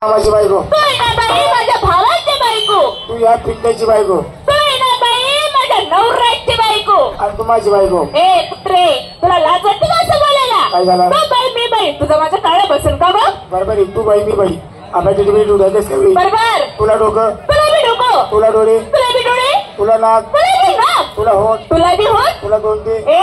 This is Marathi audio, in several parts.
माझी बायको. तू आहे ना बाई माझ्या भावाची बायको. तू या पिंट्याची बायको. तू आहे ना बाई माझ्या नवऱ्याची बायको. आणि तू माझी बायको. ए कुत्रे, तुला लाज वाटते का असं बोलायला? काय झालं? तू बाई मी बाई, तुझं माझं काळ बसेल का बघ? बरोबर, तू बाई मी बाई. आपण तुम्ही डोळ्यातच कवी. बरोबर. तुला डोकं, तुला बी डोकं, तुला डोळे, तुला बी डोळे, तुला नाक, तुला बी नाक, तुला होत, तुला बी होत, तुला दोन ते, ए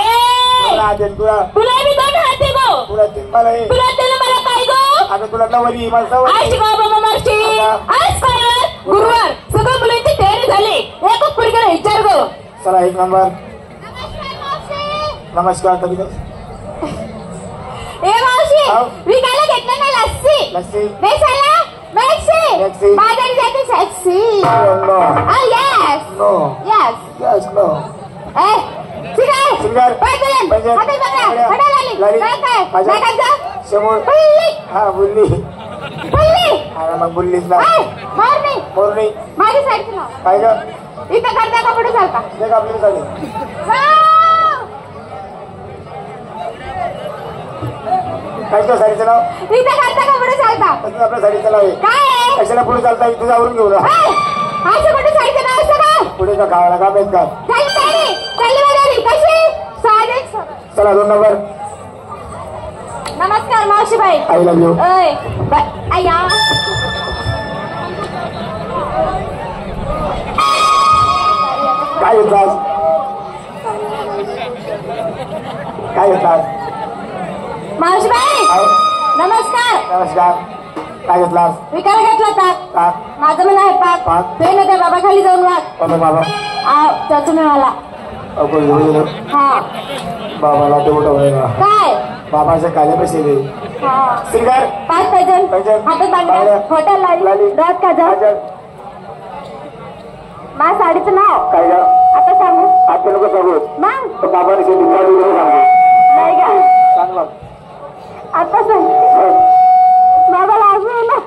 तुला हात आहे, तुला बी दोन हाते गो, तुला तीन मला आहे. तुला त्याला मला काय गो? आता तुला नवरी मला आज सवय. शिकवा बाबा मार्ची. आज काय वार? गुरुवार. सगळं मुलांची तयारी झाली. एक पुरगीला विचार गो. चला एक नंबर. नमस्कार कधी ए मावशी, हाव. विकायला घेतलं ना लस्सी. लस्सी. बेसाला मॅक्सी. मॅक्सी. बाजारी जाते sexy. No Oh yes. No Yes. Yes no. ए सिगार. सिगार. पैजन. पैजन. हातात बघा. लाली. हातात लाली. लाली. काय काय? माझ्या. काय करता? समोर. बुल्ली. हा बुल्ली. बुल्ली. हा मग बुल्लीच ना. ए मार नाही. मोरणी. माझी साईड ना. काय ग? इथं करता का पुढे चालता? देख आपली साडी. काय तुझ्या साडीचं नाव? इथं करता का पुढे चालता? कसं आपल्या साडीचं नाव आहे? काय आहे? कशाला पुढे चालता? तुझं आवरून घेऊ ना. असं कुठे साईडचं नाव असं का? पुढे का खावायला का माहित का? चालली चालली. चालली माझी. कशी? साधेच. चला 2 नंबर. नमस्कार मावशीबाई. I love you. ओय अय्या काय येतात? काय येतात? मावशीबाई नमस्कार. नमस्कार. काय घेतलास? विकायला घेतला ताक. का? माझं मला आहे पाक. पाक? ते ना त्या बाबा खाली जाऊन वाग. बाबा बाबा त्या तुम्ही मला. हा बाबाला ते मोठं होईल ना. काय? बाबाच्या काले पैसे दे. हा सिंगर. 5 पैजण. पैजण. हातात बांगड्या. बांगड्या. हॉटेल लाली. लाली. रात काजळ. माझ्या साडीचं नाव काय ग? आता सांगू? आता नको सांगू. मग बाबाने शेती काढून सांगू. नाही का? सांग मग. आता सांग. बाबा लागू ना.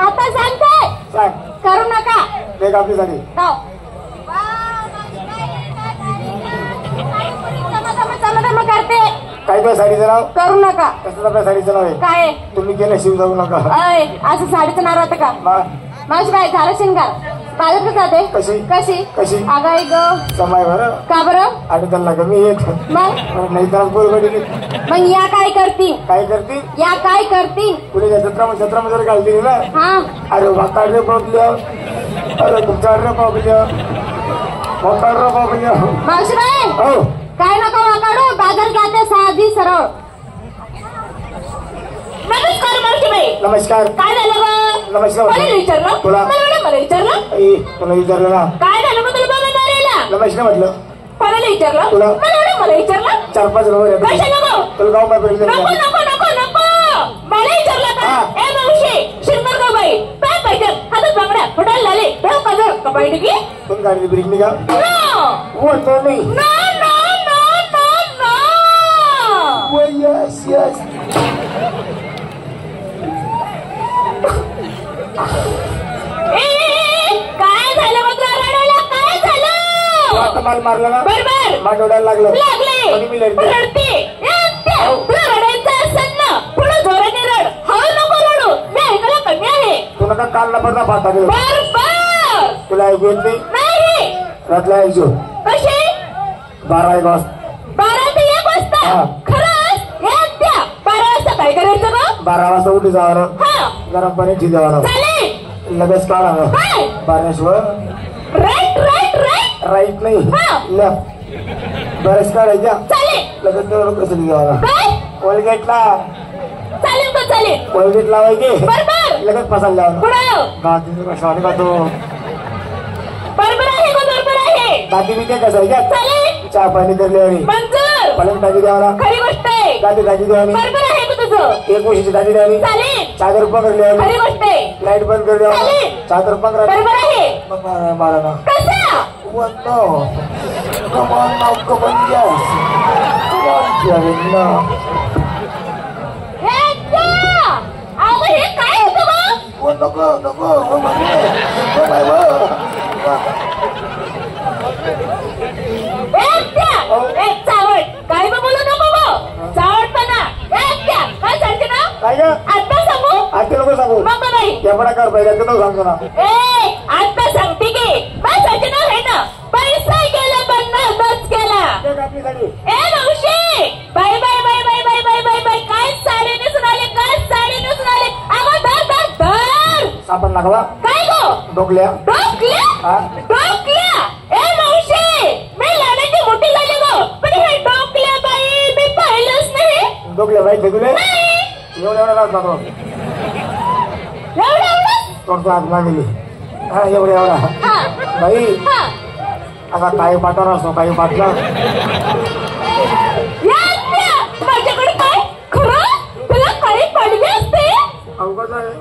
आता सांगते. सांग. करू नका. देख आपली साडी. जाऊ. करते. काय तुझ्या साडीचं नाव? करू नका. कसं आपल्या साडीचं नाव आहे? काय? तुम्ही केलं शिव जाऊ नका. अय असं साडीचं नाव राहतं का? मावशी बाई झालं शिंगार. बाजारात जाते. कशी? कशी? कशी? अगं आई ग. समय बरं. का बरं? आणि त्यांना कमी येत मग नाही तर बरोबर. मग या काय करती? काय करते? या काय करती? पुढे जत्रा मध्ये घालते ना. हा अरे वाकाड रे पावल्या. अरे गुप्ताड रे पावल्या. वाकाड रे पावल्या. मावशी बाई हो. काय नको वाकाडू. बाजार जाते साधी सरळ. नमस्कार मावशी बाई. नमस्कार. काय झालं ग? नमस्कार. मला विचारलं? तुला? मला विचारलं? आई, तुला विचारलं ना. काय झालं मग तुला बाबा नारेला? नमस्कार म्हटलं. कोणाला विचारलं? तुला? मला विचारलं? 4-5 नंबर कशाला गो? तुला गाव माहिती नको नको नको नको. मला विचारलं का? हा. ए मावशी शिंदर ग बाई. काय पाहिजे? हातात बांगड्या. फुटायला लाले. डोळ काजळ. कपाळी टिकी. पण गाडी ब्रेक निघा. नो बोलतो नाही. No no no no no. Yes yes. काय झालं मग रडायला? काय झालं? आता माल मारला ना. बरोबर. मान डोळ्याला लागलं. लागले. आणि मी लढते. रडते. तुला रडायचं असेल ना पुढे जोराने रड. हळू नको रडू. मी ऐकायला कमी आहे. तू नका काल ना पडता पाहता रे. बरोबर. तुला ऐकू येत नाही? नाही. रातला ऐकतो. कशी? 12-1 वाजता. 12 ते 1 वाजता. हा. खरंच? याद द्या. 12 वाजता काय करायचं ग? 12 वाजता उठी जावा. हा गरम पाणी ठीक जावा. चालेल. लगेच काढा. काय? 12 राईट राईट राईट. राईट नाही हा. लेफ्ट. बरेच काढायच्या. चालेल. लगेच कसं जावा. काय? कोलगेटला. चालेल का? चालेल. कोलगेट लावायचे. बरोबर. लगेच पसायला जावा. पुढं. गादी कशाने का तो. बरोबर आहे का? बरोबर आहे. गादी बी ते कसायच्या. चालेल. चहा पाणी धरले आणि मंजूर. पलंग टाकी द्यावा. खरी गोष्ट आहे. गादी द्यावी. बरोबर आहे का तुझं? 1 वर्षाची दादी द्यावी. चालेल. चादर पकडली आणि खरी गोष्ट आहे. लाईट बंद कर द्यावा. चालेल. चादर पकडा. बरोबर आहे. मग मारा ना. कसा? No. Come on now, come on, yes. Come on, Kevin, no. हे द्या. अगं हे काय होतं मग? Oh, नको, oh my God. Oh my God. हे द्या. हे चावट. काय बोलू नको गो. चावटपणा. हे द्या. काय सांगते ना? काय ग? आता सांगू? आज ते लोक सांगू मग नाही एवढा कर पाहिजे ते लोक सांगतो ना ए आता सांगते की बस सजना आहे ना पैसा गेला पन्नास गेला ए मावशी bye bye bye bye bye bye bye bye काय साडी नेसून आले काय साडी नेसून आले अगं धर धर धर सापड लागला काय गो डोकल्या डोकल्या डोकल्या ए मावशी मी लहानाची मोठी झाली गो पण हे डोकल्या बाई मी पाहिलंच नाही डोकल्या बाई तुले एवढ्या एवढा राहत जातो एवढं थोडसा हात मांडली हा एवढ्या एवढा हा बाई हा आता काही पाठवणार असतो काही पाठला माझ्याकडे काय खरं तुला काही पडले असते अवघड आहे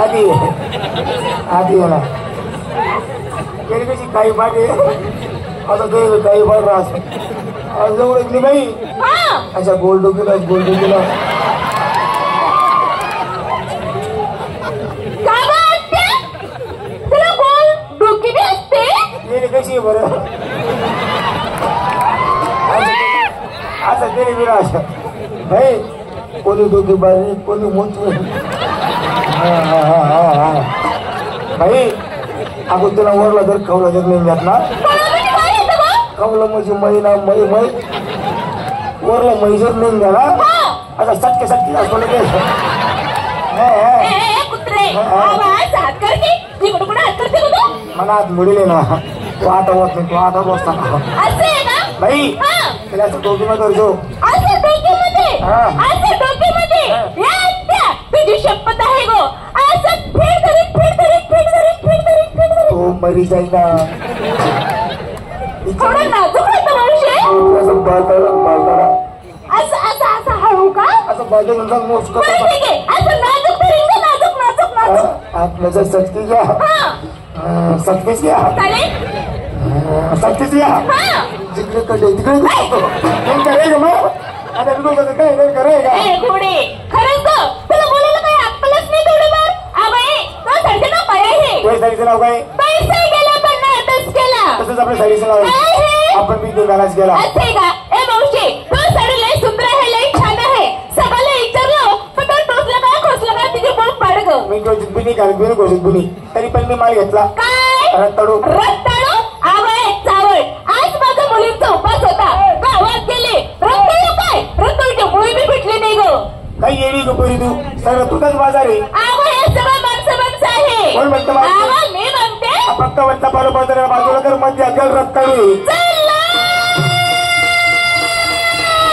आधी आधी ना केली कशी काही पाठी आता ते काही पाठ राहत आज एवढी बाई हा अच्छा गोल्ड केला काय वाटते तुला बोल डोकी बी असते केली कशी बरं असं केली बिरा असं भाई कोणी डोकी बारी कोणी मोठी भाई अगो तुला वरला जर कवला जर नाही घातला कवलं म्हणजे महिना मै वरला मै जर नाही घाला आता सटके असतो लगेच कुत्रे आवाज हात करते तिकडे कुठे हात करते तू मला हात मुडीले ना तू आता होत नाही तू आता बसता असं आहे ना भाई तिला डोकी मध्ये करतो असं डोक्यामध्ये असं डोक्यामध्ये तुझी शपथ आहे गो असं फेड करीत तो मरी जाईल ना थोडं नाजूक राहतं मावशी असं बाळताला असं असं असं हळू का असं बाजू नंतर मोस्ट बरं ठीक आहे असं नाजूक तरी नाजूक आप नजर सटकी घ्या सटकीच घ्या सटकीच घ्या जिकडे कडे तिकडे करेल मग आता तुझं काय करेल का घोडे खरंच ग तुला बोलायला काही अक्कलच नाही थोडीफार अबे तो सर्जना काय आहे तुझ्या साडीचं नाव काय पैसा गेला पण नाटच केला तसंच आपल्या साडीचं नाव आहे आपण मी ते घालाच गेला असे का ए मावशी तो साडी लय सुंदर आहे लय छान आहे सगळ्याला विचारलं पण तो टोचला का खोसला का तिथे बोल पाड ग मी घोषित बुनी घाल बिन घोषित बुनी तरी पण मी माल घेतला काय रत्ताडू आवड चावड आज माझा मुलींचा उपास होता गावात गेले रत्ताळू काय रत्ताळूची मुळी बी भेटली नाही ग काही येडी गोपरी तू सगळं तुझाच बाजार आहे हे सगळं माणसं आहे कोण म्हणतं मी म्हणते फक्त वरचा बाजूला कर मध्ये अगल रत्ताडू